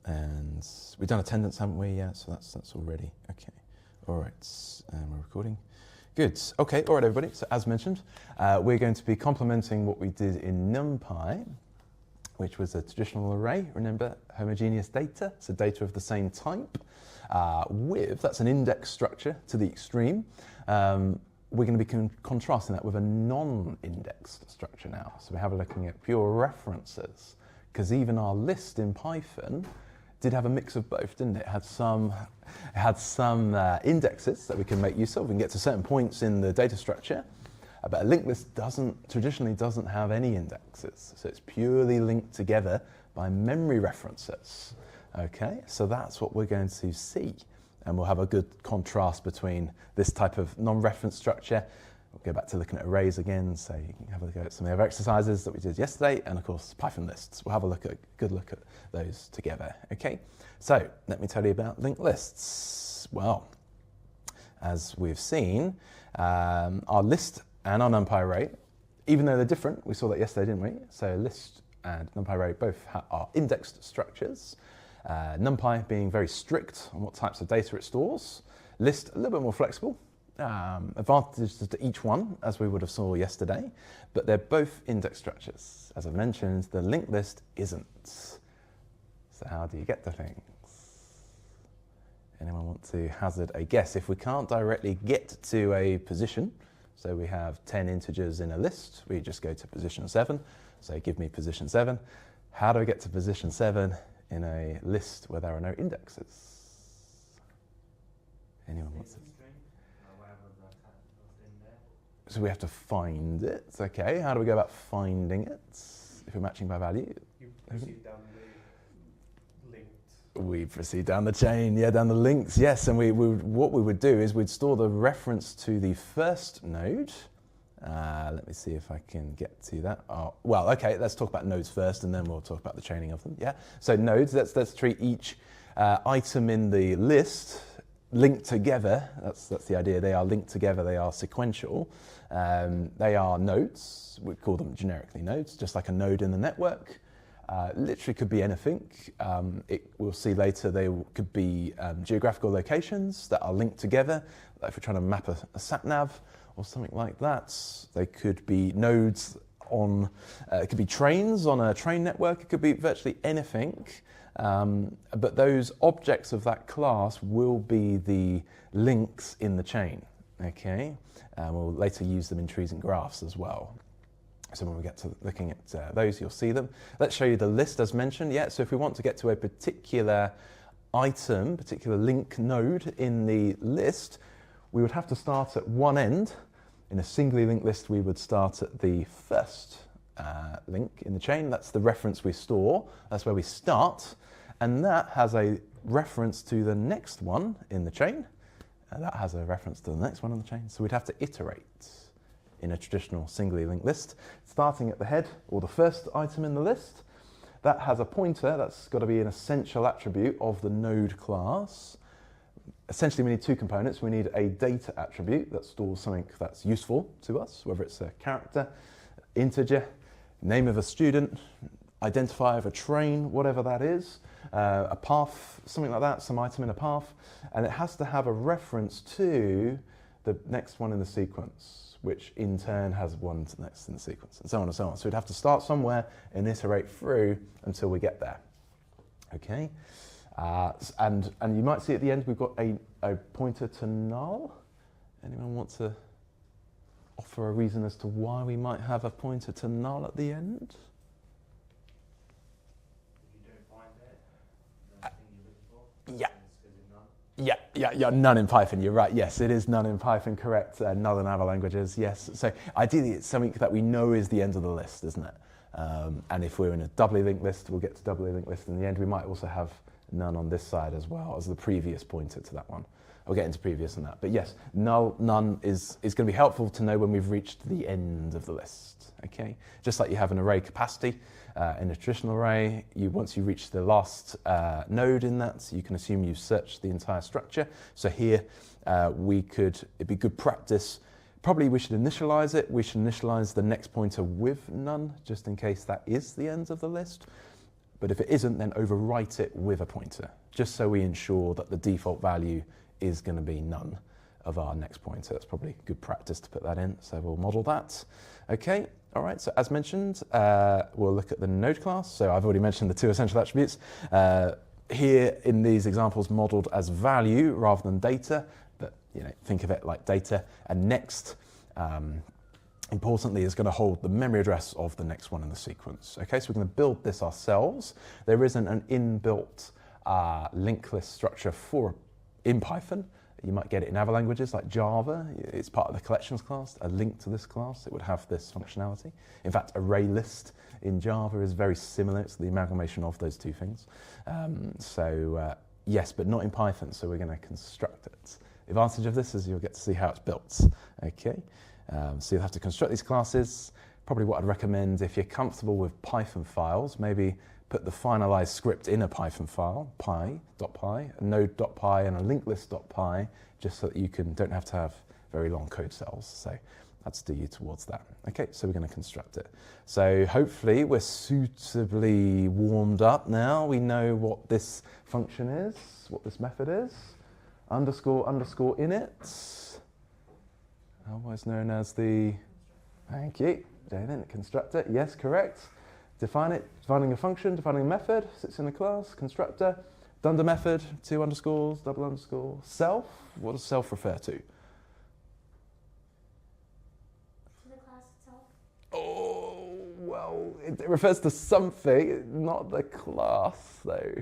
And we've done attendance, haven't we? Yeah, so that's all ready. Okay. All right, we're recording. Good. Okay, all right, everybody. So as mentioned, we're going to be complementing what we did in NumPy, which was a traditional array. Remember, homogeneous data, so data of the same type, that's an index structure to the extreme. We're going to be contrasting that with a non-indexed structure now. So we have a looking at pure references, because even our list in Python did have a mix of both, didn't it? It had some indexes that we can make use of. We can get to certain points in the data structure, but a linked list traditionally doesn't have any indexes. So it's purely linked together by memory references. Okay, so that's what we're going to see. And we'll have a good contrast between this type of non-reference structure. We'll go back to looking at arrays again, so you can have a look at some of the other exercises that we did yesterday, and of course Python lists. We'll have a good look at those together. Okay, so let me tell you about linked lists. Well, as we've seen, our list and our NumPy array, even though they're different, we saw that yesterday, didn't we? So list and NumPy array both are indexed structures. NumPy being very strict on what types of data it stores. List a little bit more flexible. Advantages to each one, as we would have saw yesterday, but they're both index structures. As I mentioned, the linked list isn't. So how do you get to things? Anyone want to hazard a guess? If we can't directly get to a position, so we have 10 integers in a list, we just go to position 7. So give me position 7. How do I get to position 7 in a list where there are no indexes? Anyone wants to? So we have to find it. Okay, how do we go about finding it? If we're matching by value. You proceed down the linked. We proceed down the chain, down the links, yes. And what we would do is we'd store the reference to the first node. Let me see if I can get to that. Oh, well, okay, let's talk about nodes first, and then we'll talk about the chaining of them. Yeah. So nodes, let's treat each item in the list linked together. That's the idea. They are linked together. They are sequential. They are nodes. We call them generically nodes, just like a node in the network. Literally could be anything. We'll see later they could be geographical locations that are linked together. Like if we're trying to map a sat-nav or something like that. They could be nodes on, it could be trains on a train network. It could be virtually anything. But those objects of that class will be the links in the chain, okay? We'll later use them in trees and graphs as well. So when we get to looking at those, you'll see them. Let's show you the list as mentioned. Yeah, so if we want to get to a particular item, particular link node in the list, we would have to start at one end. In a singly linked list, we would start at the first link in the chain. That's the reference we store. That's where we start. And that has a reference to the next one in the chain. And that has a reference to the next one in the chain. So we'd have to iterate in a traditional singly linked list. Starting at the head, or the first item in the list, that has a pointer. That's got to be an essential attribute of the node class. Essentially, we need two components. We need a data attribute that stores something that's useful to us, whether it's a character, integer, name of a student, identifier of a train, whatever that is, a path, something like that, some item in a path, and it has to have a reference to the next one in the sequence, which in turn has one to the next in the sequence, and so on and so on. So we'd have to start somewhere and iterate through until we get there. Okay, and you might see at the end we've got a pointer to null. Anyone want to offer a reason as to why we might have a pointer to null at the end? If you don't find it, the thing you're looking for. Yeah. None. Yeah, none in Python, you're right. Yes, it is none in Python, correct. Null in other languages, yes. So ideally it's something that we know is the end of the list, isn't it? And if we're in a doubly linked list, we'll get to doubly linked list in the end. We might also have none on this side as well as the previous pointer to that one. I'll get into previous and that. But yes, none is going to be helpful to know when we've reached the end of the list, okay? Just like you have an array capacity in a traditional array, once you reach the last node in that, you can assume you've searched the entire structure. So here, it'd be good practice. Probably we should initialize it. We should initialize the next pointer with none, just in case that is the end of the list. But if it isn't, then overwrite it with a pointer, just so we ensure that the default value is going to be none of our next pointer. That's probably good practice to put that in, so we'll model that. Okay, all right, so as mentioned, we'll look at the node class. So I've already mentioned the two essential attributes. Here in these examples modeled as value rather than data, but think of it like data. And next, importantly, is going to hold the memory address of the next one in the sequence. Okay, so we're going to build this ourselves. There isn't an inbuilt linked list structure in Python. You might get it in other languages like Java. It's part of the collections class, a link to this class. It would have this functionality. In fact, ArrayList in Java is very similar. It's the amalgamation of those two things. Yes, but not in Python, so we're going to construct it. The advantage of this is you'll get to see how it's built. Okay, so you'll have to construct these classes. Probably what I'd recommend, if you're comfortable with Python files, maybe put the finalized script in a Python file, py.py, a node.py, and a linklist.py, just so that you don't have to have very long code cells. So that's steer you towards that. Okay, so we're going to construct it. So hopefully we're suitably warmed up now. We know what this function is, what this method is. Underscore init, otherwise known as the, thank you, Jalen, constructor. Yes, correct. Define it, defining a function, defining a method, sits in the class, constructor, dunder method, 2 underscores, double underscore, self. What does self refer to? To the class itself. Oh, well, it refers to something, not the class though.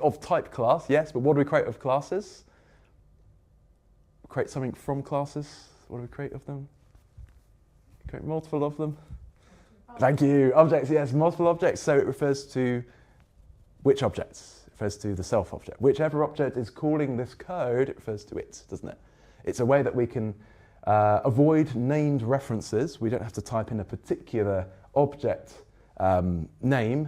Of type class, yes, but what do we create of classes? Create something from classes. What do we create of them? Create multiple of them. Thank you. Objects, yes, multiple objects. So it refers to which objects? It refers to the self object. Whichever object is calling this code, it refers to it, doesn't it? It's a way that we can avoid named references. We don't have to type in a particular object name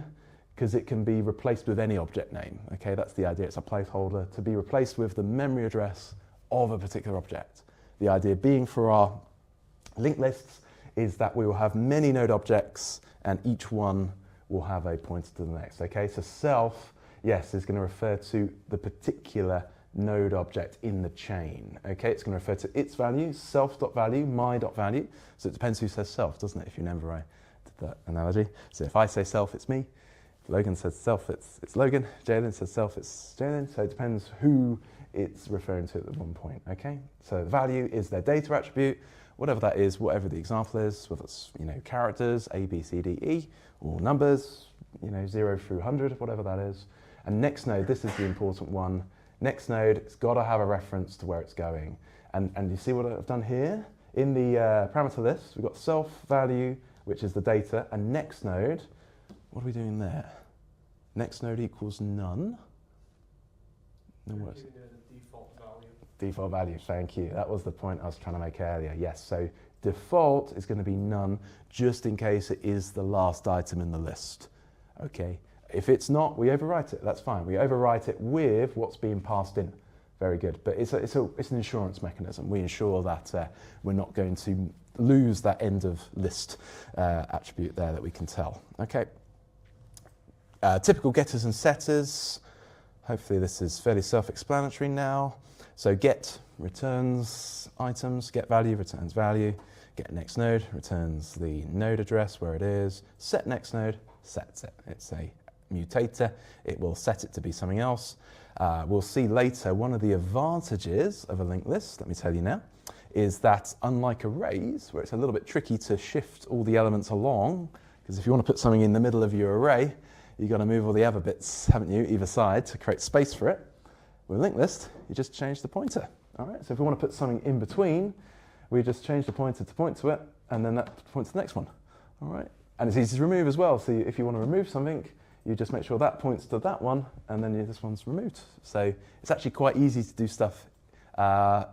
because it can be replaced with any object name. Okay, that's the idea. It's a placeholder to be replaced with the memory address of a particular object. The idea being for our linked lists is that we will have many node objects and each one will have a pointer to the next. Okay, so self, yes, is going to refer to the particular node object in the chain. Okay, it's going to refer to its value, self.value, my.value. So it depends who says self, doesn't it? If you remember I did that analogy. So if I say self, it's me. If Logan says self, it's Logan. Jalen says self, it's Jalen. So it depends who it's referring to at one point. Okay, so the value is their data attribute. Whatever that is, whatever the example is, whether it's characters, A, B, C, D, E, or numbers, 0 through 100, whatever that is. And next node, this is the important one. Next node, it's got to have a reference to where it's going. And you see what I've done here? In the parameter list, we've got self value, which is the data, and next node, what are we doing there? Next node equals none. Then what's it? Default value, thank you. That was the point I was trying to make earlier. Yes, so default is going to be none just in case it is the last item in the list. Okay, if it's not, we overwrite it. That's fine. We overwrite it with what's being passed in. Very good. But it's an insurance mechanism. We ensure that we're not going to lose that end of list attribute there that we can tell. Okay. Typical getters and setters. Hopefully this is fairly self-explanatory now. So get returns items, get value returns value, get next node returns the node address where it is, set next node sets it. It's a mutator, it will set it to be something else. We'll see later one of the advantages of a linked list, let me tell you now, is that unlike arrays, where it's a little bit tricky to shift all the elements along, because if you want to put something in the middle of your array, you've got to move all the other bits, haven't you, either side to create space for it. With a linked list, you just change the pointer. All right, so if we want to put something in between, we just change the pointer to point to it, and then that points to the next one. All right, and it's easy to remove as well. So if you want to remove something, you just make sure that points to that one, and then this one's removed. So it's actually quite easy to do stuff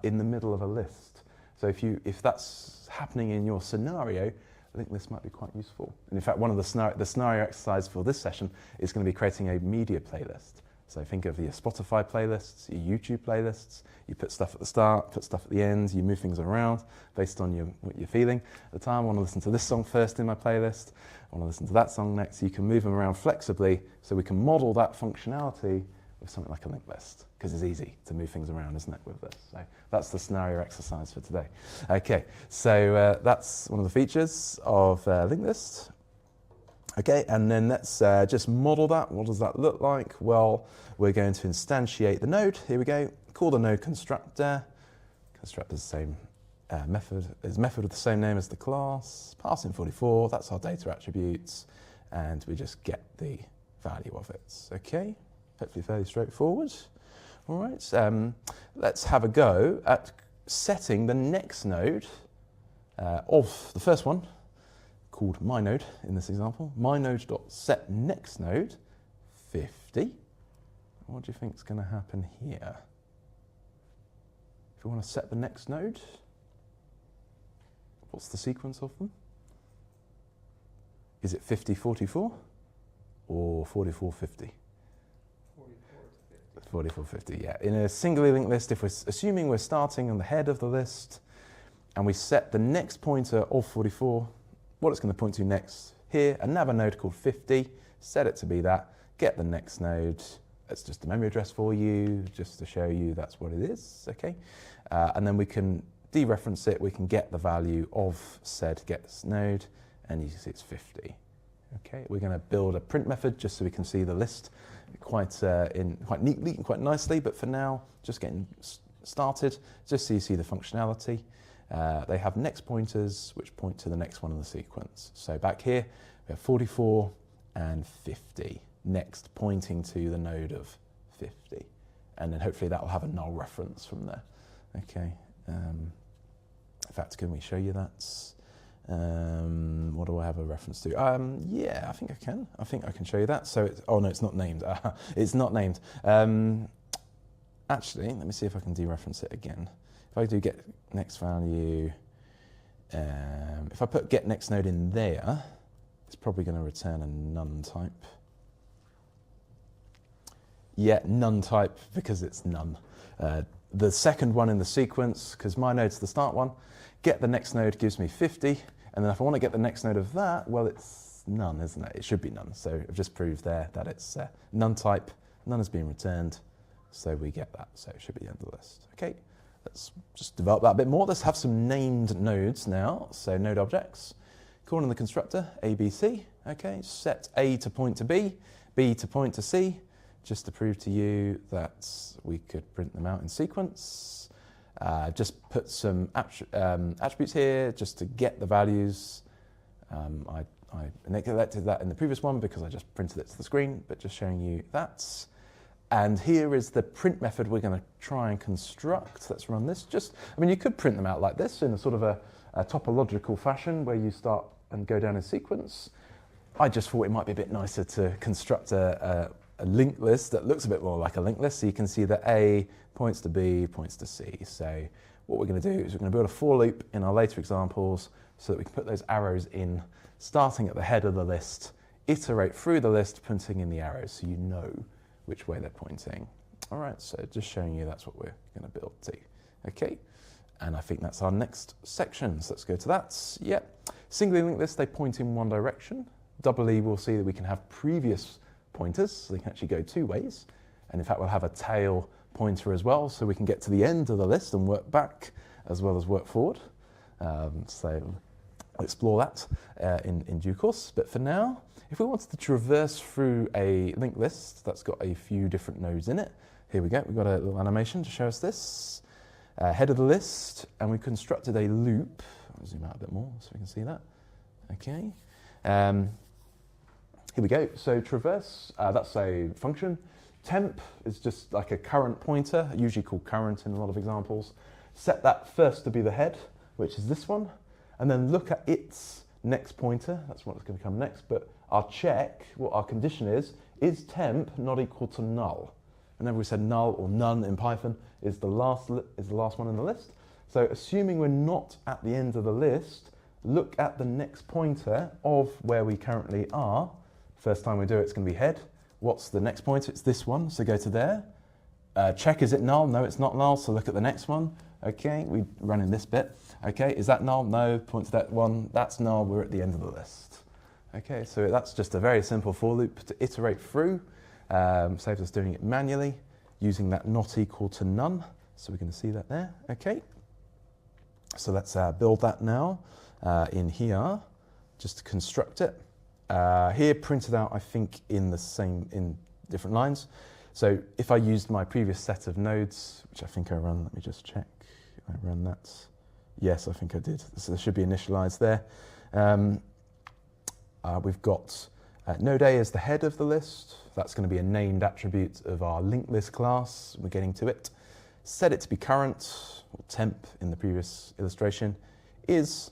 in the middle of a list. So if that's happening in your scenario, I think this might be quite useful. And in fact, one of the scenario exercises for this session is going to be creating a media playlist. So think of your Spotify playlists, your YouTube playlists. You put stuff at the start, put stuff at the end, you move things around based on what you're feeling at the time. I want to listen to this song first in my playlist. I want to listen to that song next. You can move them around flexibly so we can model that functionality with something like a linked list, because it's easy to move things around, isn't it, with this? So that's the scenario exercise for today. Okay, so that's one of the features of linked list. Okay, and then let's just model that. What does that look like? Well, we're going to instantiate the node. Here we go. Call the node constructor. Constructor is the same method with the same name as the class. Pass in 44. That's our data attributes, and we just get the value of it. Okay, hopefully fairly straightforward. All right. Let's have a go at setting the next node of the first one, called mynode in this example. mynode.setNextNode 50. What do you think is going to happen here? If we want to set the next node, what's the sequence of them? Is it 5044 or 4450? 4450, yeah. In a singly linked list, if we're assuming we're starting on the head of the list and we set the next pointer of 44, what it's going to point to next here, another node called 50, set it to be that, get the next node. It's just a memory address for you, just to show you that's what it is, okay? And then we can dereference it, we can get the value of said gets node, and you can see it's 50. Okay, we're going to build a print method just so we can see the list quite neatly and quite nicely, but for now, just getting started, just so you see the functionality. They have next pointers, which point to the next one in the sequence. So back here, we have 44 and 50, next pointing to the node of 50. And then hopefully that will have a null reference from there. Okay. In fact, can we show you that? What do I have a reference to? Yeah, I think I can. I think I can show you that. So, oh no, it's not named. It's not named. Actually, let me see if I can dereference it again. If I do get next value, if I put get next node in there, it's probably going to return a none type. Yeah, none type because it's none. The second one in the sequence, because my node's the start one, get the next node gives me 50, and then if I want to get the next node of that, well, it's none, isn't it? It should be none. So I've just proved there that it's none type, none has been returned, so we get that. So it should be the end of the list. Okay. Let's just develop that a bit more. Let's have some named nodes now. So node objects, calling the constructor ABC. Okay, set A to point to B, B to point to C, just to prove to you that we could print them out in sequence. Just put some attributes here just to get the values. I neglected that in the previous one because I just printed it to the screen, but just showing you that. And here is the print method we're going to try and construct. Let's run this. You could print them out like this in a sort of a topological fashion where you start and go down in sequence. I just thought it might be a bit nicer to construct a linked list that looks a bit more like a linked list. So you can see that A points to B, points to C. So what we're going to do is we're going to build a for loop in our later examples so that we can put those arrows in, starting at the head of the list, iterate through the list, putting in the arrows so you know which way they're pointing. All right, so just showing you that's what we're going to build to. Okay, and I think that's our next section. So let's go to that. Yep, singly linked list, they point in one direction. Doubly, we'll see that we can have previous pointers, so they can actually go two ways. And in fact, we'll have a tail pointer as well, so we can get to the end of the list and work back as well as work forward. So I'll explore that in due course. But for now, if we wanted to traverse through a linked list that's got a few different nodes in it, here we go. We've got a little animation to show us this. Head of the list, and we constructed a loop. I'll zoom out a bit more so we can see that. Okay. Here we go. So traverse, that's a function. Temp is just like a current pointer, usually called current in a lot of examples. Set that first to be the head, which is this one, and then look at its next pointer. That's what's going to come next. But our check, what our condition is temp not equal to null? Whenever we said null or none in Python, is the last one in the list. So assuming we're not at the end of the list, look at the next pointer of where we currently are. First time we do it, it's going to be head. what's the next pointer? It's this one, so go to there. Check, is it null? No, it's not null, so look at the next one. Okay, we run in this bit. Okay, is that null? No, point to that one. That's null, we're at the end of the list. Okay, so that's just a very simple for loop to iterate through. Saves us doing it manually, using that not equal to none. So we're going to see that there. Okay, so let's build that now in here, just to construct it. Here printed out, I think, in different lines. So if I used my previous set of nodes, which I think I run, let me just check. I ran that. Yes, I think I did. So there should be initialized there. We've got node A as the head of the list. That's going to be a named attribute of our linked list class. We're getting to it. Set it to be current, or temp in the previous illustration, is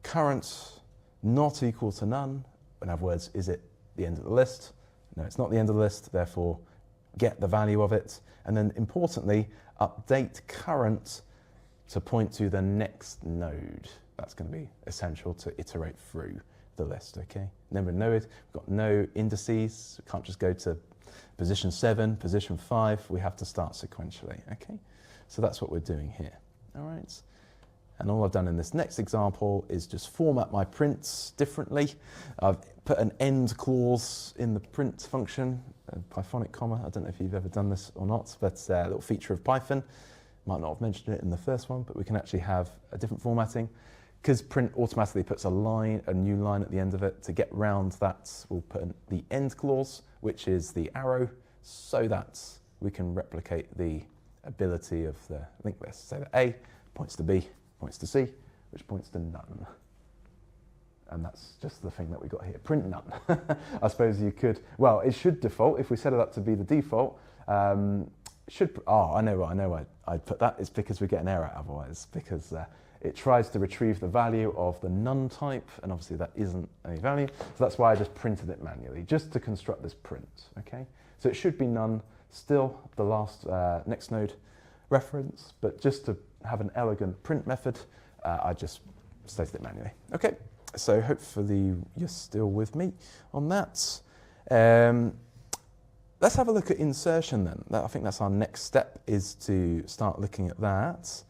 current not equal to none. In other words, is it the end of the list? No, it's not the end of the list, therefore get the value of it. And then importantly, update current to point to the next node. That's going to be essential to iterate through the list, okay? Remember node, we've got no indices. We can't just go to position 7, position 5. We have to start sequentially, okay? So that's what we're doing here, all right? And all I've done in this next example is just format my prints differently. I've put an end clause in the print function, a Pythonic comma. I don't know if you've ever done this or not, but a little feature of Python. Might not have mentioned it in the first one, but we can actually have a different formatting. Because print automatically puts a new line at the end of it. To get round that, we'll put the end clause, which is the arrow, so that we can replicate the ability of the linked list. So that A points to B, points to C, which points to none. And that's just the thing that we got here, print none. I suppose you could, well, it should default, if we set it up to be the default, I know why I'd put that. It's because we get an error otherwise, because it tries to retrieve the value of the none type, and obviously that isn't any value. So that's why I just printed it manually, just to construct this print, okay? So it should be none, still the last next node reference, but just to have an elegant print method, I just stated it manually. Okay, so hopefully you're still with me on that. Let's have a look at insertion then. I think that's our next step, is to start looking at that.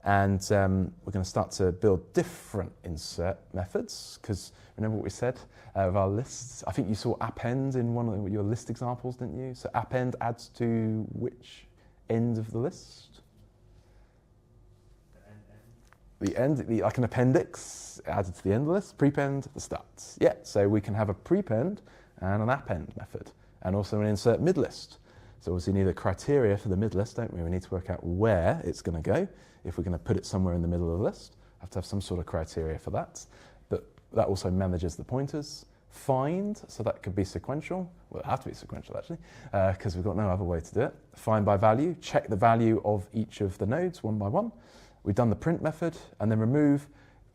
And we're going to start to build different insert methods, because remember what we said of our lists? I think you saw append in one of your list examples, didn't you? So append adds to which end of the list? The end, like an appendix added to the end of the list, prepend the start. Yeah, so we can have a prepend and an append method, and also an insert mid list. So obviously we need a criteria for the mid list, don't we? We need to work out where it's going to go. If we're going to put it somewhere in the middle of the list, have to have some sort of criteria for that. But that also manages the pointers. Find, so that could be sequential. Well, it have to be sequential actually, because we've got no other way to do it. Find by value, check the value of each of the nodes one by one. We've done the print method, and then remove,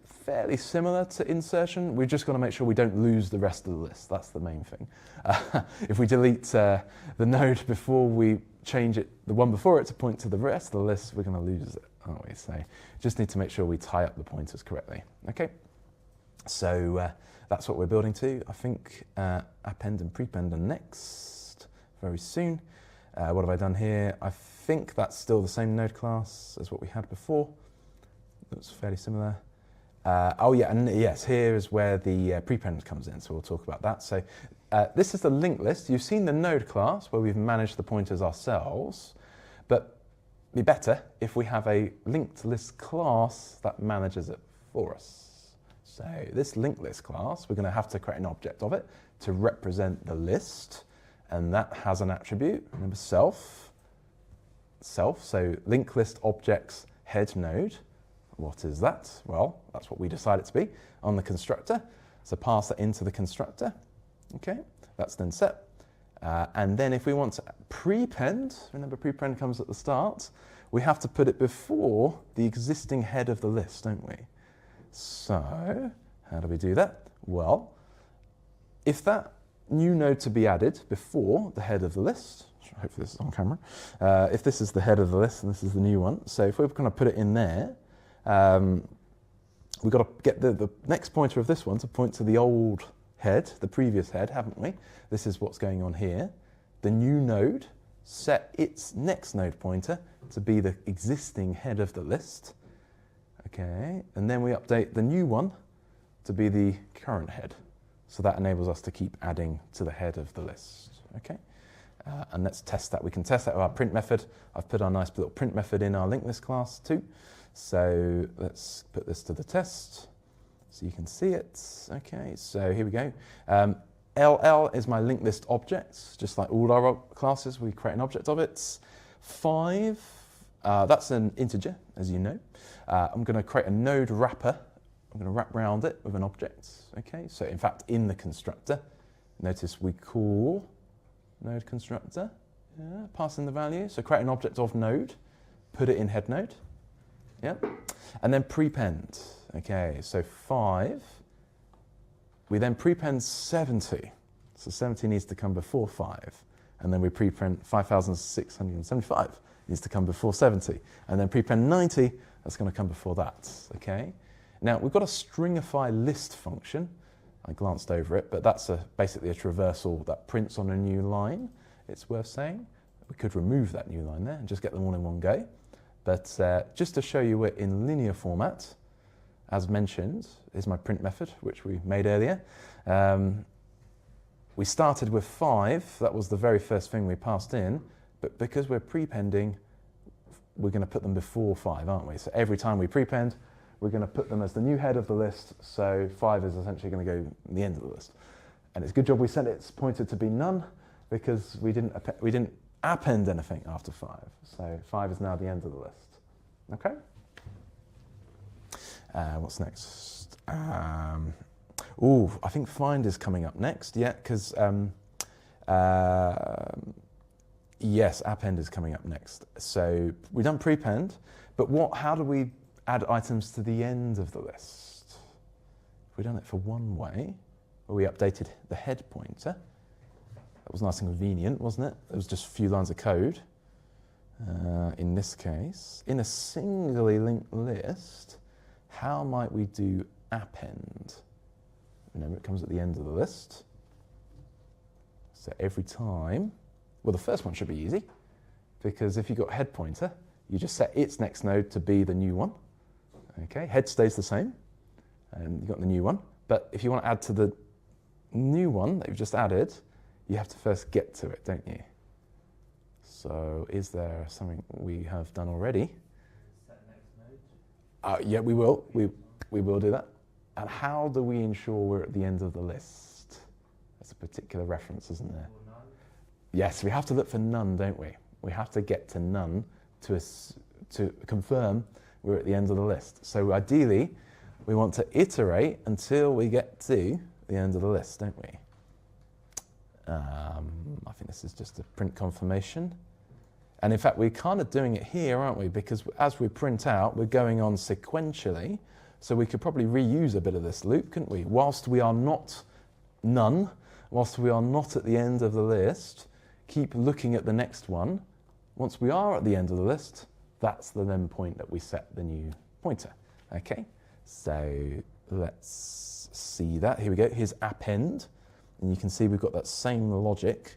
fairly similar to insertion. We've just got to make sure we don't lose the rest of the list. That's the main thing. If we delete the node before we change it, the one before it, to point to the rest of the list, we're going to lose it, aren't we? So just need to make sure we tie up the pointers correctly. Okay, so that's what we're building to. I think append and prepend are next very soon. What have I done here? I think that's still the same node class as what we had before. That's fairly similar. Oh yeah, and yes, here is where the prepend comes in, so we'll talk about that. So this is the linked list. You've seen the node class where we've managed the pointers ourselves, but it'd be better if we have a linked list class that manages it for us. So this linked list class, we're going to have to create an object of it to represent the list, and that has an attribute, remember self, so linked list objects head node. What is that? Well, that's what we decide it to be on the constructor. So pass that into the constructor. Okay, that's then set. And then if we want to prepend, remember prepend comes at the start, we have to put it before the existing head of the list, don't we? So how do we do that? Well, if that new node to be added before the head of the list, hopefully this is on camera, if this is the head of the list and this is the new one, so if we're going to put it in there, we've got to get the next pointer of this one to point to the old head, the previous head, haven't we? This is what's going on here. The new node set its next node pointer to be the existing head of the list. Okay, and then we update the new one to be the current head. So that enables us to keep adding to the head of the list. Okay, and let's test that. We can test that with our print method. I've put our nice little print method in our linked list class too. So let's put this to the test so you can see it. Okay, so here we go. LL is my linked list object. Just like all our classes, we create an object of it. 5, that's an integer, as you know. I'm going to create a node wrapper. I'm going to wrap around it with an object. Okay, so in fact, in the constructor, notice we call node constructor, pass in the value. So create an object of node, put it in head node. Yep, and then prepend. Okay, so 5. We then prepend 70. So 70 needs to come before 5. And then we prepend 5,675 needs to come before 70. And then prepend 90, that's going to come before that. Okay. Now we've got a stringify list function. I glanced over it, but that's basically a traversal that prints on a new line, it's worth saying. We could remove that new line there and just get them all in one go. But just to show you it in linear format, as mentioned, is my print method, which we made earlier. We started with 5, that was the very first thing we passed in, but because we're prepending, we're going to put them before 5, aren't we? So every time we prepend, we're going to put them as the new head of the list, so 5 is essentially going to go at the end of the list. And it's a good job we set its pointer to be none, because we didn't append anything after 5. So 5 is now the end of the list. Okay? What's next? I think find is coming up next. Yeah, because yes, append is coming up next. So we've done prepend, but how do we add items to the end of the list? We've done it for one way, where we updated the head pointer. That was nice and convenient, wasn't it? It was just a few lines of code. In this case, in a singly linked list, how might we do append? Remember, it comes at the end of the list. So every time, well, the first one should be easy, because if you've got head pointer, you just set its next node to be the new one. Okay, head stays the same, and you've got the new one. But if you want to add to the new one that you've just added, you have to first get to it, don't you? So is there something we have done already? Set next node. Yeah, we will. We will do that. And how do we ensure we're at the end of the list? That's a particular reference, isn't there? Or none. Yes, we have to look for none, don't we? We have to get to none to confirm we're at the end of the list. So ideally, we want to iterate until we get to the end of the list, don't we? I think this is just a print confirmation. And in fact, we're kind of doing it here, aren't we? Because as we print out, we're going on sequentially. So we could probably reuse a bit of this loop, couldn't we? Whilst we are not none, whilst we are not at the end of the list, keep looking at the next one. Once we are at the end of the list, that's the then point that we set the new pointer. Okay, so let's see that. Here we go. Here's append. And you can see we've got that same logic.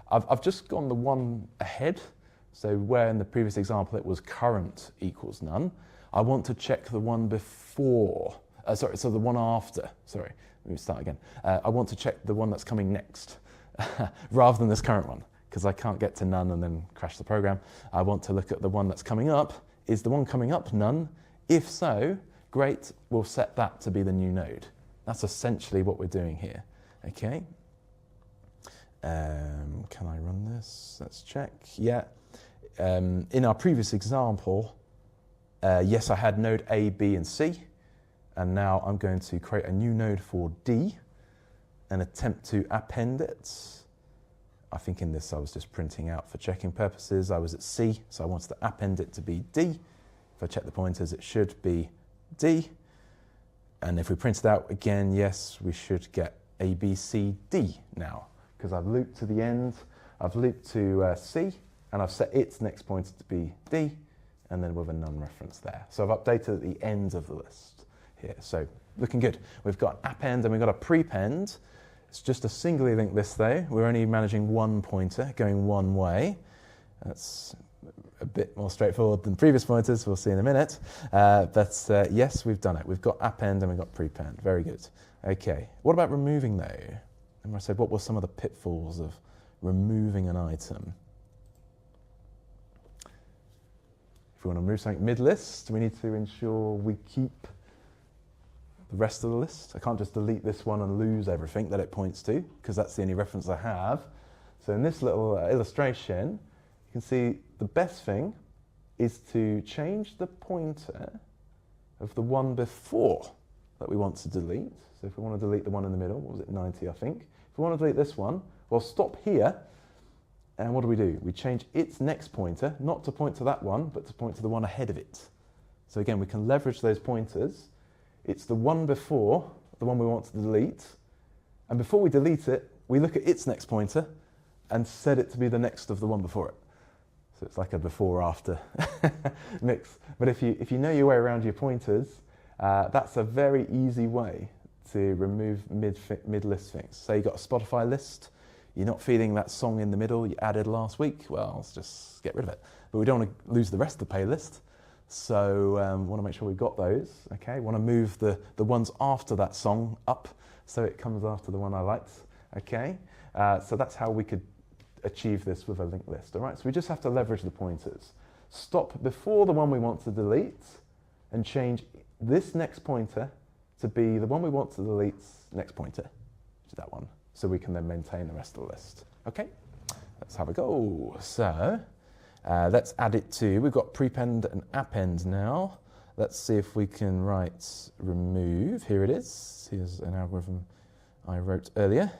I've just gone the one ahead. So where in the previous example it was current equals none, I want to check the one before, so the one after, sorry, let me start again. I want to check the one that's coming next, rather than this current one, because I can't get to none and then crash the program. I want to look at the one that's coming up. Is the one coming up none? If so, great, we'll set that to be the new node. That's essentially what we're doing here, okay? Can I run this? Let's check, yeah. In our previous example, yes, I had node A, B, and C, and now I'm going to create a new node for D and attempt to append it. I think in this I was just printing out for checking purposes. I was at C, so I wanted to append it to be D. If I check the pointers, it should be D. And if we print it out again, yes, we should get A, B, C, D now, because I've looped to the end, I've looped to C, and I've set its next pointer to be D, and then with a none reference there. So I've updated at the end of the list here. So looking good. We've got append and we've got a prepend. It's just a singly linked list though. We're only managing one pointer going one way. That's a bit more straightforward than previous pointers, we'll see in a minute. But yes, we've done it. We've got append and we've got prepend. Very good. Okay, what about removing though? Remember I said what were some of the pitfalls of removing an item? If we want to remove something mid-list, we need to ensure we keep the rest of the list. I can't just delete this one and lose everything that it points to, because that's the only reference I have. So in this little illustration, you can see the best thing is to change the pointer of the one before that we want to delete. So if we want to delete the one in the middle, what was it, 90 I think. If we want to delete this one, well stop here, and what do? We change its next pointer, not to point to that one, but to point to the one ahead of it. So again, we can leverage those pointers. It's the one before, the one we want to delete, and before we delete it, we look at its next pointer and set it to be the next of the one before it. So it's like a before-after mix. But if you know your way around your pointers, that's a very easy way to remove mid-list things. So you've got a Spotify list, you're not feeling that song in the middle you added last week, well, let's just get rid of it. But we don't want to lose the rest of the playlist, so we want to make sure we've got those, okay? Want to move the ones after that song up so it comes after the one I liked, okay? So that's how we could achieve this with a linked list, all right? So we just have to leverage the pointers. Stop before the one we want to delete and change this next pointer to be the one we want to delete's next pointer, which is that one, so we can then maintain the rest of the list. Okay, let's have a go. So let's add it to, we've got prepend and append now. Let's see if we can write remove. Here it is. Here's an algorithm I wrote earlier.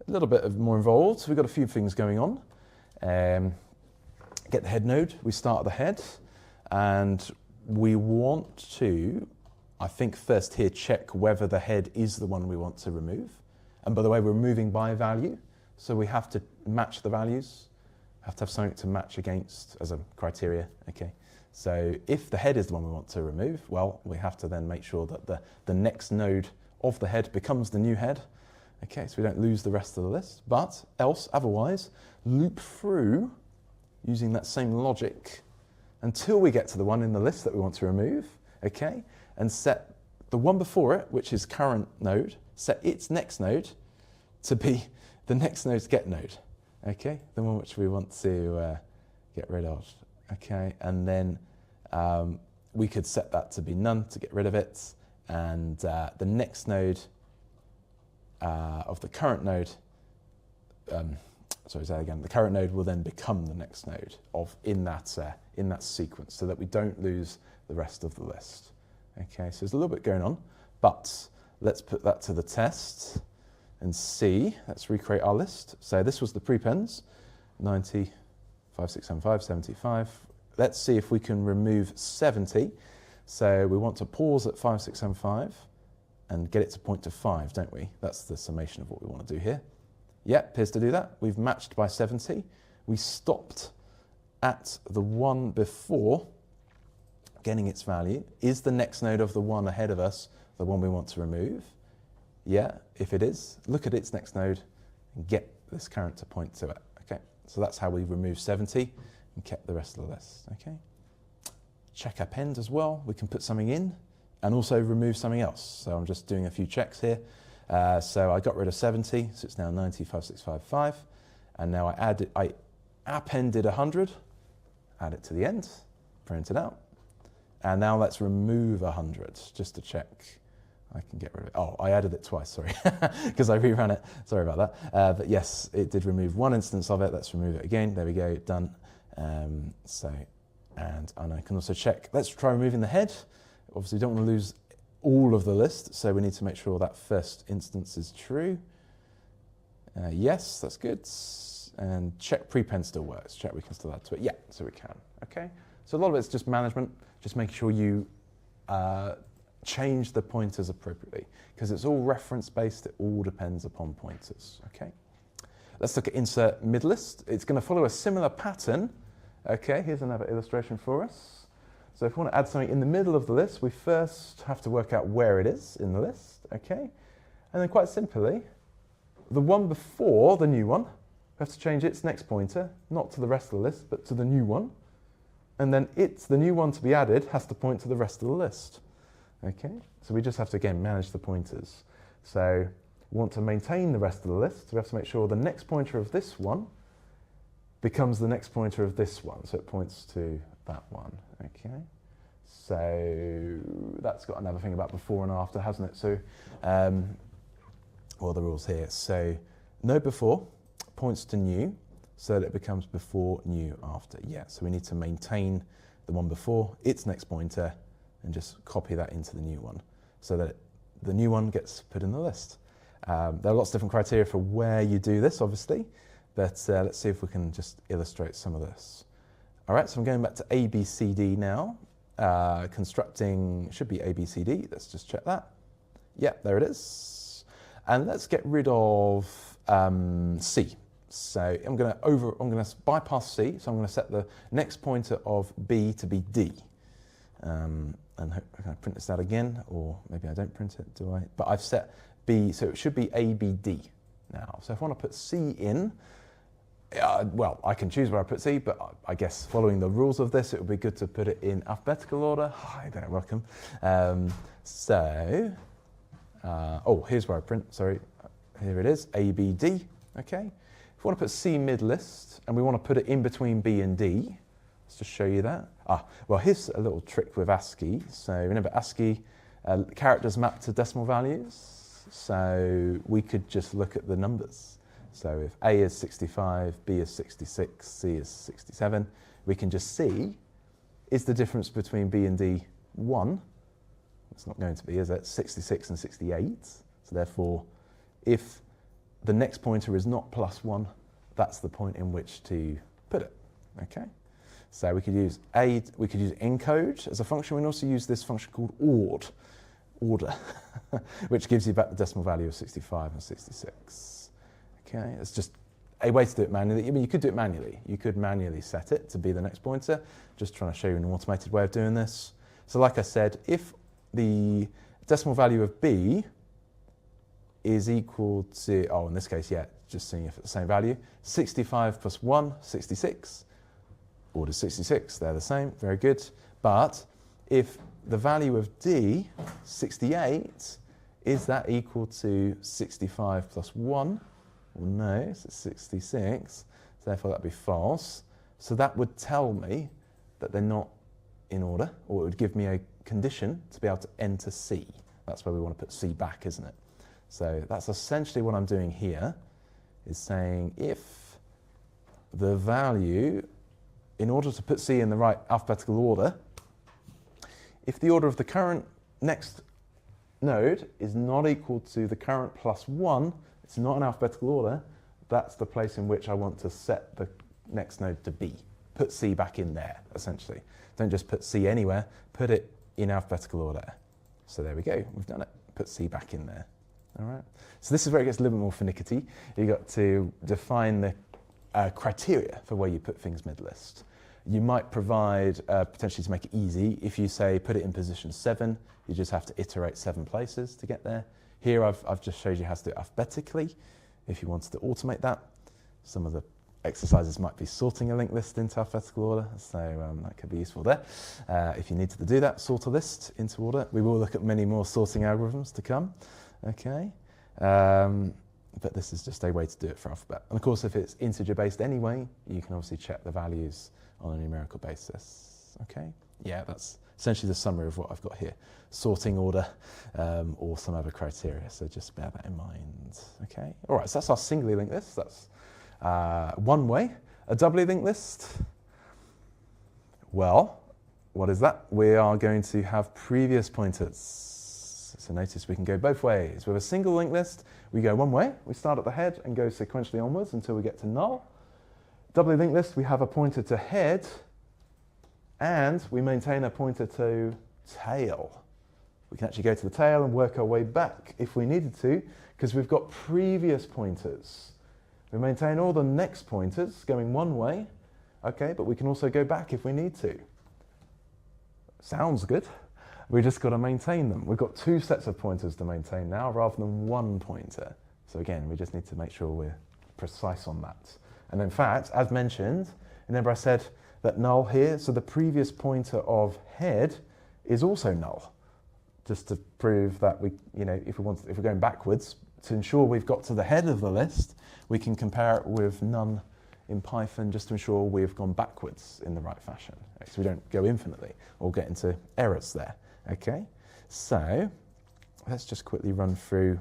A little bit more involved. We've got a few things going on. Get the head node. We start at the head, and we want to, I think first here, check whether the head is the one we want to remove. And by the way, we're moving by value, so we have to match the values. Have to have something to match against as a criteria. Okay. So if the head is the one we want to remove, well, we have to then make sure that the next node of the head becomes the new head. Okay, so we don't lose the rest of the list, but otherwise, loop through using that same logic until we get to the one in the list that we want to remove, okay, and set the one before it, which is current node, set its next node to be the next node's get node, okay, the one which we want to get rid of, okay, and then we could set that to be none to get rid of it, and the next node of the current node, the current node will then become the next node in that sequence, so that we don't lose the rest of the list. Okay, so there's a little bit going on, but let's put that to the test and see. Let's recreate our list. So this was the prepends, 90, 5, 6, 7, 5, 75. Let's see if we can remove 70. So we want to pause at 5, 6, 7, 5 and get it to point to 5, don't we? That's the summation of what we want to do here. Yeah, appears to do that. We've matched by 70. We stopped at the one before getting its value. Is the next node of the one ahead of us the one we want to remove? Yeah, if it is, look at its next node and get this current to point to it. Okay, so that's how we remove 70 and kept the rest of the list. Okay, check append as well. We can put something in and also remove something else. So I'm just doing a few checks here. So I got rid of 70, so it's now 90, 5, 6, 5, 5. And now I appended 100, add it to the end, print it out. And now let's remove 100, just to check I can get rid of it. Oh, I added it twice, sorry, because I reran it. Sorry about that. But yes, it did remove one instance of it. Let's remove it again. There we go, done. And I can also check. Let's try removing the head. Obviously, don't want to lose all of the list, so we need to make sure that first instance is true. Yes, that's good. And check prepend still works. Check we can still add to it. Yeah, so we can. Okay. So a lot of it's just management, just making sure you change the pointers appropriately, because it's all reference based. It all depends upon pointers. Okay. Let's look at insert mid list. It's going to follow a similar pattern. Okay. Here's another illustration for us. So if we want to add something in the middle of the list, we first have to work out where it is in the list, okay? And then quite simply, the one before the new one, we have to change its next pointer, not to the rest of the list, but to the new one. And then the new one to be added has to point to the rest of the list. Okay, so we just have to, again, manage the pointers. So we want to maintain the rest of the list, so we have to make sure the next pointer of this one becomes the next pointer of this one, so it points to that one. Okay, so that's got another thing about before and after, hasn't it? So, well, the rules here. So no before points to new, so that it becomes before, new, after. Yeah, so we need to maintain the one before, its next pointer, and just copy that into the new one, so that the new one gets put in the list. There are lots of different criteria for where you do this, obviously, but let's see if we can just illustrate some of this. All right, so I'm going back to ABCD now. Constructing should be ABCD. Let's just check that. Yeah, there it is. And let's get rid of C. So I'm going to bypass C. So I'm going to set the next pointer of B to be D. And can I print this out again, or maybe I don't print it, do I? But I've set B, so it should be ABD now. So if I want to put C in, well, I can choose where I put C, but I guess following the rules of this, it would be good to put it in alphabetical order. Hi there, welcome. Here's where I print, sorry. Here it is, ABD, okay. If we want to put C mid-list, and we want to put it in between B and D, let's just show you that. Well, here's a little trick with ASCII. So remember ASCII, characters map to decimal values. So we could just look at the numbers. So if A is 65, B is 66, C is 67, we can just see, is the difference between B and D 1? It's not going to be, is it? 66 and 68. So therefore, if the next pointer is not +1, that's the point in which to put it, okay? So we could use encode as a function. We can also use this function called order, which gives you back the decimal value of 65 and 66. Okay, it's just a way to do it manually. I mean, you could do it manually. You could manually set it to be the next pointer. Just trying to show you an automated way of doing this. So like I said, if the decimal value of B is equal to, in this case, yeah, just seeing if it's the same value, 65 plus 1, 66. Order 66, they're the same, very good. But if the value of D, 68, is that equal to 65 plus 1? Well, no, so it's 66, so therefore that'd be false. So that would tell me that they're not in order, or it would give me a condition to be able to enter C. That's where we want to put C back, isn't it? So that's essentially what I'm doing here, is saying if the value, in order to put C in the right alphabetical order, if the order of the current next node is not equal to the current +1, it's not in alphabetical order, that's the place in which I want to set the next node to be. Put C back in there, essentially. Don't just put C anywhere, put it in alphabetical order. So there we go, we've done it. Put C back in there. All right. So this is where it gets a little bit more finicky. You've got to define the criteria for where you put things mid-list. You might provide, potentially to make it easy, if you say put it in position 7, you just have to iterate 7 places to get there. Here I've just showed you how to do it alphabetically, if you wanted to automate that. Some of the exercises might be sorting a linked list into alphabetical order, so that could be useful there. If you needed to do that, sort a list into order. We will look at many more sorting algorithms to come, okay? But this is just a way to do it for alphabet. And of course, if it's integer-based anyway, you can obviously check the values on a numerical basis, okay? Yeah, that's essentially the summary of what I've got here. Sorting order or some other criteria, so just bear that in mind, okay? All right, so that's our singly linked list. That's one way. A doubly linked list, well, what is that? We are going to have previous pointers. So notice we can go both ways. With a single linked list, we go one way. We start at the head and go sequentially onwards until we get to null. Doubly linked list, we have a pointer to head, and we maintain a pointer to tail. We can actually go to the tail and work our way back if we needed to, because we've got previous pointers. We maintain all the next pointers going one way, okay, but we can also go back if we need to. Sounds good. We just got to maintain them. We've got 2 sets of pointers to maintain now rather than 1 pointer. So again, we just need to make sure we're precise on that. And in fact, as mentioned, remember I said that null here, so the previous pointer of head is also null, just to prove that we, if we're going backwards, to ensure we've got to the head of the list, we can compare it with none in Python just to ensure we've gone backwards in the right fashion, so we don't go infinitely or get into errors there. Okay, so let's just quickly run through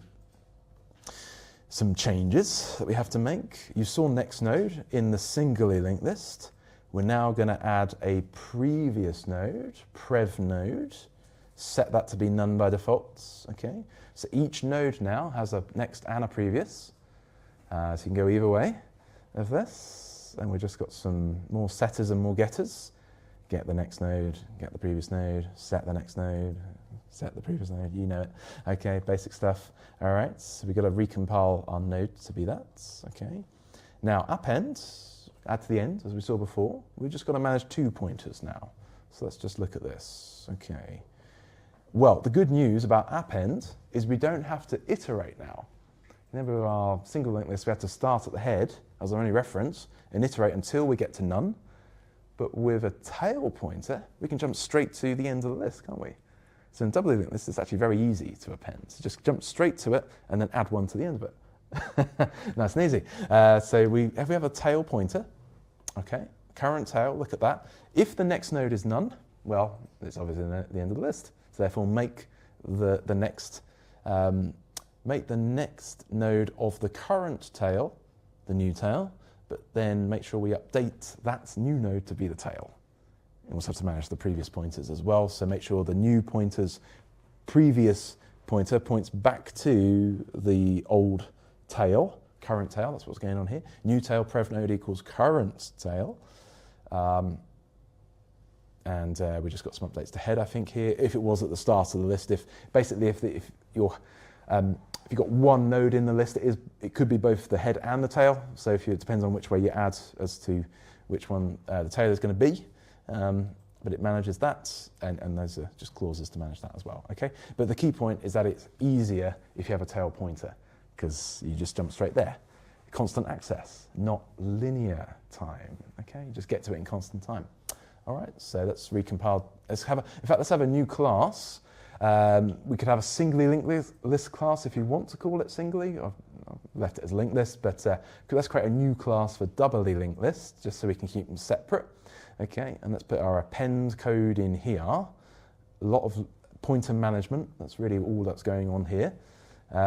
some changes that we have to make. You saw next node in the singly linked list. We're now going to add a previous node, prev node, set that to be none by default. Okay, so each node now has a next and a previous, so you can go either way of this, and we've just got some more setters and more getters. Get the next node, get the previous node, set the next node, set the previous node, you know it. Okay, basic stuff. All right, so we've got to recompile our node to be that. Okay, now append, add to the end, as we saw before. We've just got to manage 2 pointers now. So let's just look at this. Okay, well, the good news about append is we don't have to iterate now. Remember with our single linked list, we had to start at the head as our only reference and iterate until we get to none. But with a tail pointer, we can jump straight to the end of the list, can't we? So in doubly linked list, it's actually very easy to append. So just jump straight to it and then add 1 to the end of it. Nice and easy. So if we have a tail pointer, okay, current tail, look at that. If the next node is none, well, it's obviously at the end of the list. So therefore, make the next node of the current tail the new tail, but then make sure we update that new node to be the tail. We also have to manage the previous pointers as well, so make sure the new pointer's previous pointer points back to the old tail, current tail, that's what's going on here. New tail prev node equals current tail. And we just got some updates to head, I think, here. If it was at the start of the list, if you've got one node in the list, it could be both the head and the tail. So it depends on which way you add as to which one the tail is going to be. But it manages that, and those are just clauses to manage that as well. Okay. But the key point is that it's easier if you have a tail pointer, because you just jump straight there. Constant access, not linear time. Okay. You just get to it in constant time. All right. So let's recompile. Let's have a new class. We could have a singly linked list class if you want to call it singly. I've left it as linked list, but let's create a new class for doubly linked list just so we can keep them separate. Okay, and let's put our append code in here. A lot of pointer management. That's really all that's going on here. Do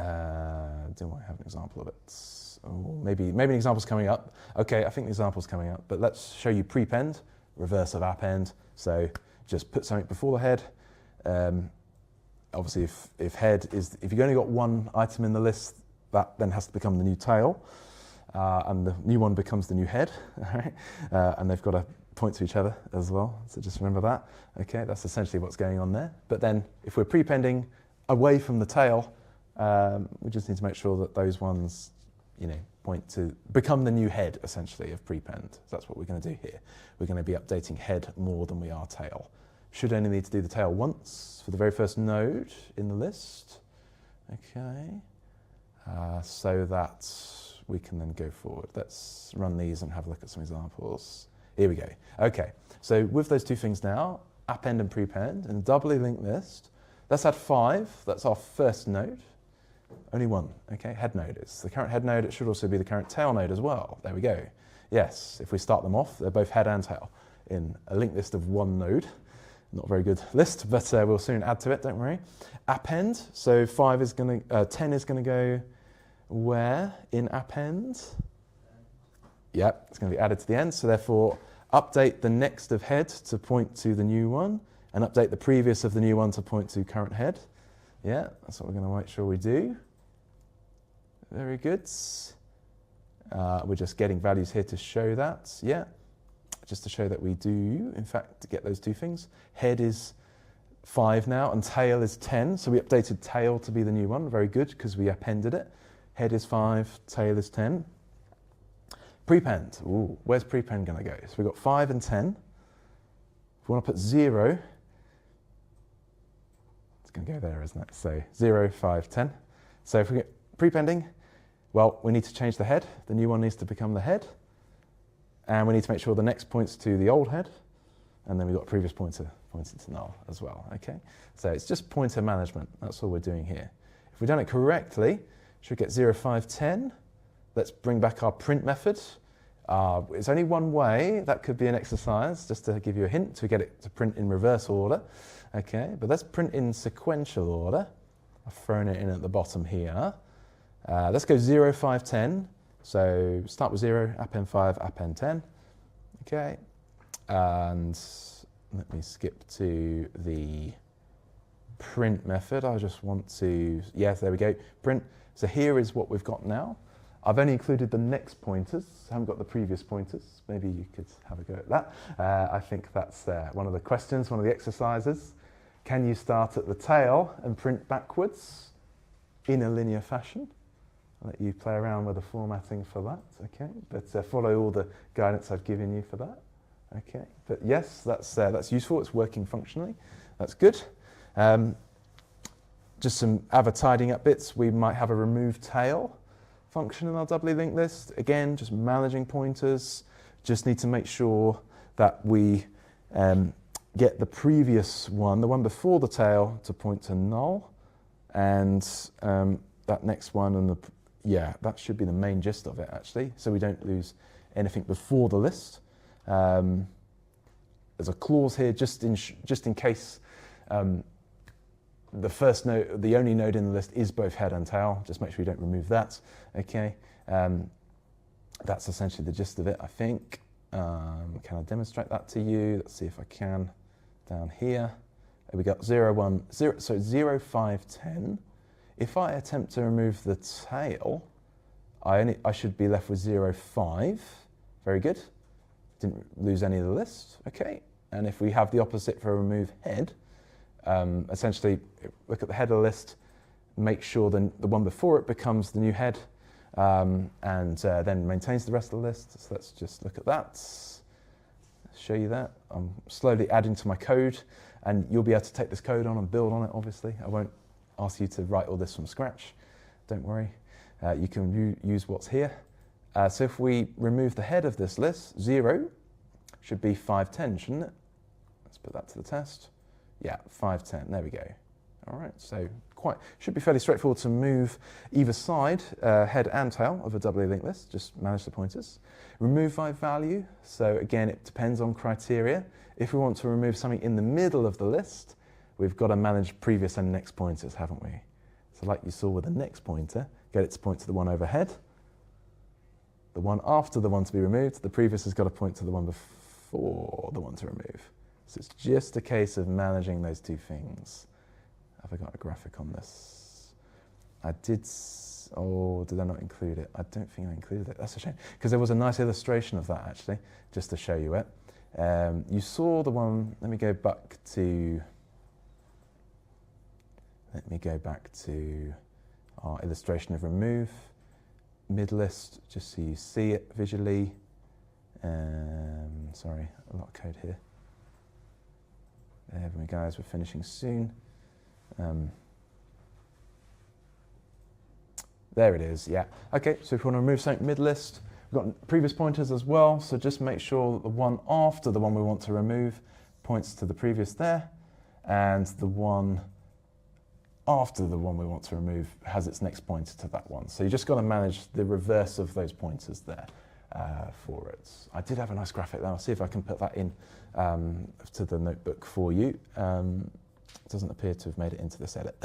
I have an example of it? Oh, maybe an example's coming up. Okay, I think the example's coming up, but let's show you prepend, reverse of append. So just put something before the head. Obviously, if you've only got one item in the list, that then has to become the new tail, and the new one becomes the new head. Right? And they've got to point to each other as well. So just remember that. Okay, that's essentially what's going on there. But then, if we're prepending away from the tail, we just need to make sure that those ones, point to become the new head essentially of prepend. So that's what we're going to do here. We're going to be updating head more than we are tail. Should only need to do the tail once for the very first node in the list. Okay, so that we can then go forward. Let's run these and have a look at some examples. Here we go. Okay, so with those two things now, append and prepend, and doubly linked list, let's add 5. That's our first node. Only one, okay, head node. It's the current head node. It should also be the current tail node as well. There we go. Yes, if we start them off, they're both head and tail in a linked list of one node. Not a very good list, but we'll soon add to it, don't worry. Append, so 10 is going to go where in append? Yep, it's going to be added to the end, so therefore update the next of head to point to the new one, and update the previous of the new one to point to current head. Yeah, that's what we're going to make sure we do. Very good. We're just getting values here to show that. Yeah, just to show that we do, in fact, get those two things. Head is 5 now, and tail is 10. So we updated tail to be the new one. Very good, because we appended it. Head is 5, tail is 10. Prepend. Ooh, where's prepend going to go? So we've got 5 and 10. If we want to put 0, it's going to go there, isn't it? So 0, 5, 10. So if we get prepending, well, we need to change the head. The new one needs to become the head. And we need to make sure the next points to the old head. And then we've got a previous pointer pointing to null as well, okay? So it's just pointer management. That's all we're doing here. If we've done it correctly, should get 0, 5, 10. Let's bring back our print method. It's only one way. That could be an exercise, just to give you a hint, to get it to print in reverse order. Okay, but let's print in sequential order. I've thrown it in at the bottom here. Let's go 0, 5, 10. So start with 0, append 5, append 10. Okay, and let me skip to the print method. I just want to, yes, there we go, print. So here is what we've got now. I've only included the next pointers, haven't got the previous pointers. Maybe you could have a go at that. I think that's one of the questions, one of the exercises. Can you start at the tail and print backwards in a linear fashion? I'll let you play around with the formatting for that, okay? But follow all the guidance I've given you for that, okay? But yes, that's useful, it's working functionally. That's good. Just some other tidying up bits. We might have a remove tail function in our doubly linked list. Again, just managing pointers. Just need to make sure that we get the previous one, the one before the tail, to point to null. And that next one, and that should be the main gist of it, actually. So we don't lose anything before the list. There's a clause here just in case the first node, the only node in the list is both head and tail. Just make sure you don't remove that. Okay, that's essentially the gist of it, I think. Can I demonstrate that to you? Let's see if I can. Down here, we got 0, 1, 0. So 0, 5, 10. If I attempt to remove the tail, I should be left with 0, 5. Very good. Didn't lose any of the list. Okay. And if we have the opposite for remove head, essentially look at the head of the list, make sure the one before it becomes the new head, and then maintains the rest of the list. So let's just look at that. Show you that. I'm slowly adding to my code, and you'll be able to take this code on and build on it, obviously. I won't ask you to write all this from scratch. Don't worry. You can use what's here. So if we remove the head of this list, 0 should be 5, 10, shouldn't it? Let's put that to the test. Yeah, 5, 10, there we go. All right, so should be fairly straightforward to move either side, head and tail of a doubly linked list. Just manage the pointers. Remove by value. So again, it depends on criteria. If we want to remove something in the middle of the list, we've got to manage previous and next pointers, haven't we? So like you saw with the next pointer, get it to point to the one overhead. The one after the one to be removed, the previous has got to point to the one before the one to remove. So it's just a case of managing those two things. Have I got a graphic on this? I did, did I not include it? I don't think I included it. That's a shame, because there was a nice illustration of that, actually, just to show you it. You saw the one, let me go back to our illustration of remove, mid-list, just so you see it visually. Sorry, a lot of code here. There we go, guys, we're finishing soon. There it is, yeah. Okay, so if we want to remove something mid-list, we've got previous pointers as well, so just make sure that the one after the one we want to remove points to the previous there, and the one after the one we want to remove has its next pointer to that one. So you just got to manage the reverse of those pointers there for it. I did have a nice graphic there. I'll see if I can put that in to the notebook for you. It doesn't appear to have made it into this edit,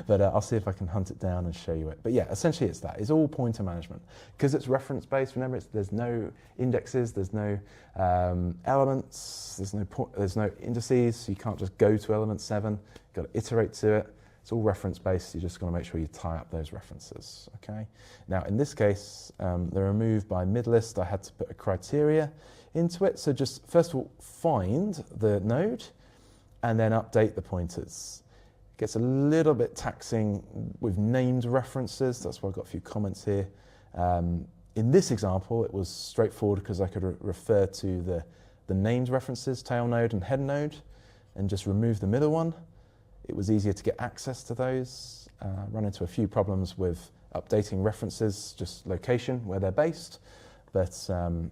but I'll see if I can hunt it down and show you it. But yeah, essentially it's that. It's all pointer management. Because it's reference-based, remember, there's no indexes, there's no elements, there's no indices, so you can't just go to element 7. You've got to iterate to it. It's all reference-based, you just got to make sure you tie up those references, okay? Now, in this case, the remove by mid-list, I had to put a criteria into it. So just, first of all, find the node, and then update the pointers. It gets a little bit taxing with named references. That's why I've got a few comments here. In this example, it was straightforward because I could refer to the named references, tail node and head node, and just remove the middle one. It was easier to get access to those. run into a few problems with updating references, just location, where they're based. But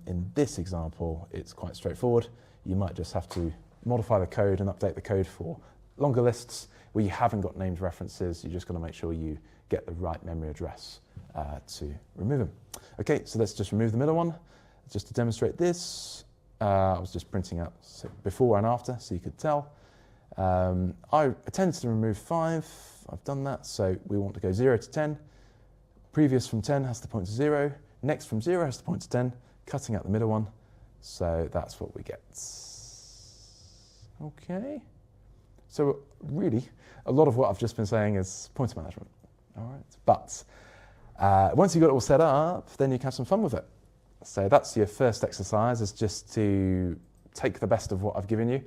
in this example, it's quite straightforward. You might just have to modify the code and update the code for longer lists where you haven't got named references. You just got to make sure you get the right memory address to remove them. Okay, so let's just remove the middle one. Just to demonstrate this, I was just printing out before and after so you could tell. I tend to remove 5. I've done that, so we want to go 0 to 10. Previous from 10 has to point to 0. Next from 0 has to point to 10, cutting out the middle one. So that's what we get. Okay. So really, a lot of what I've just been saying is pointer management. All right. But once you've got it all set up, then you can have some fun with it. So that's your first exercise, is just to take the best of what I've given you,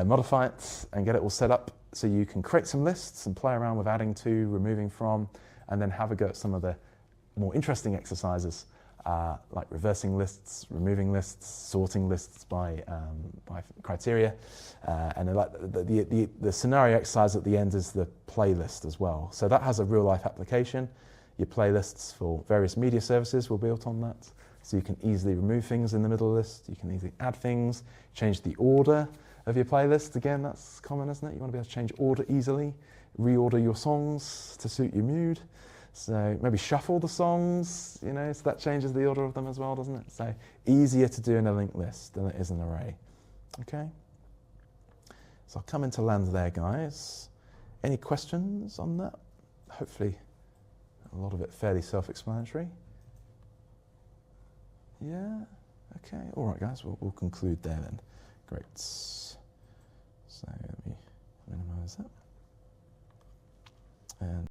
modify it, and get it all set up so you can create some lists and play around with adding to, removing from, and then have a go at some of the more interesting exercises like reversing lists, removing lists, sorting lists by criteria, and then like the scenario exercise at the end is the playlist as well. So that has a real life application. Your playlists for various media services will be built on that. So you can easily remove things in the middle of the list. You can easily add things, change the order of your playlist. Again, that's common, isn't it? You want to be able to change order easily, reorder your songs to suit your mood. So maybe shuffle the songs, so that changes the order of them as well, doesn't it? So easier to do in a linked list than it is an array. Okay? So I'll come into land there, guys. Any questions on that? Hopefully a lot of it fairly self-explanatory. Yeah? Okay. All right, guys, we'll conclude there then. Great. So let me minimize that. And